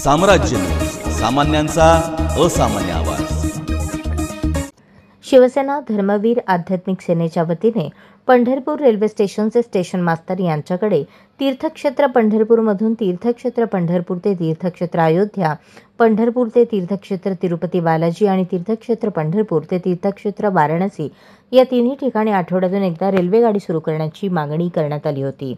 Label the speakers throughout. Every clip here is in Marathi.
Speaker 1: साम्राज्य, सामान्यांचा असामान्य आवाज।
Speaker 2: शिवसेना धर्मवीर आध्यात्मिक सेनेच्या वतीने पंढरपूर रेल्वे स्टेशनचे स्टेशन मास्तर यांच्याकडे तीर्थक्षेत्र पंढरपूरमधून तीर्थक्षेत्र पंढरपूर ते तीर्थक्षेत्र अयोध्या, पंढरपूर ते तीर्थक्षेत्र तिरुपती बालाजी आणि तीर्थक्षेत्र पंढरपूर ते तीर्थक्षेत्र वाराणसी या तिन्ही ठिकाणी आठवड्यातून एकदा रेल्वे गाडी सुरू करण्याची मागणी करण्यात आली होती।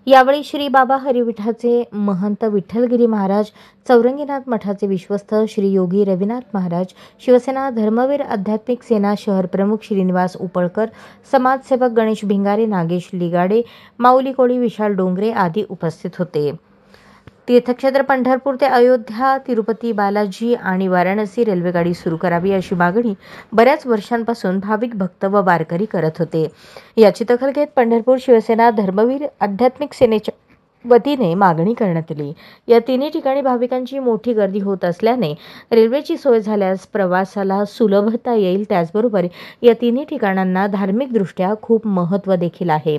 Speaker 2: यावेळी श्री बाबा हरिविठाचे महंत विठ्ठलगिरी महाराज, चौरंगीनाथ मठाचे विश्वस्त श्री योगी रविनाथ महाराज, शिवसेना धर्मवीर आध्यात्मिक सेना शहर प्रमुख श्रीनिवास उपळकर, समाजसेवक गणेश भिंगारे, नागेश लिगाडे, माऊली कोळी, विशाल डोंगरे आदी उपस्थित होते। तीर्थक्षेत्र पंढरपूर ते अयोध्या, तिरुपती बालाजी आणि वाराणसी रेल्वेगाडी सुरू करावी अशी मागणी बऱ्याच वर्षांपासून भाविक भक्त व वारकरी करत होते। याची दखल घेत पंढरपूर शिवसेना धर्मवीर आध्यात्मिक सेनेच्या वतीने मागणी करण्यात आली। या तिन्ही ठिकाणी भाविकांची मोठी गर्दी होत असल्याने रेल्वेची सोय झाल्यास प्रवासाला सुलभता येईल। त्याचबरोबर या तिन्ही ठिकाणांना धार्मिकदृष्ट्या खूप महत्त्व देखील आहे।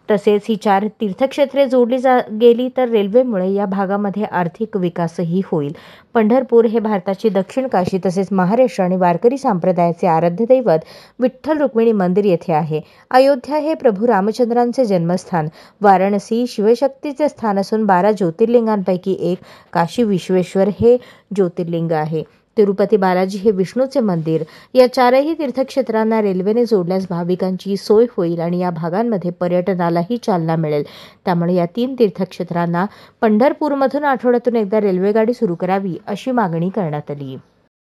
Speaker 2: तसेच ही 4 तीर्थक्षेत्रे जोडली गेली तर रेल्वेमुळे या भागामध्ये आर्थिक विकासही होईल। पंढरपूर हे भारताची दक्षिण काशी तसेच महाराष्ट्र आणि वारकरी संप्रदायाचे आराध्य दैवत विठ्ठल रुक्मिणी मंदिर येथे आहे। अयोध्या हे प्रभू रामचंद्रांचे जन्मस्थान, वाराणसी शिवशक्तीचे स्थान असून 12 ज्योतिर्लिंगांपैकी एक काशी विश्वेश्वर हे ज्योतिर्लिंग आहे। तिरुपती बालाजी हे विष्णूचे मंदिर। या 4ही तीर्थक्षेत्रांना रेल्वेने जोडल्यास भाविकांची सोय होईल आणि या भागांमध्ये पर्यटनालाही चालना मिळेल। त्यामुळे या 3 तीर्थक्षेत्रांना पंढरपूरमधून आठवड्यातून एकदा रेल्वेगाडी सुरू करावी अशी मागणी करण्यात आली।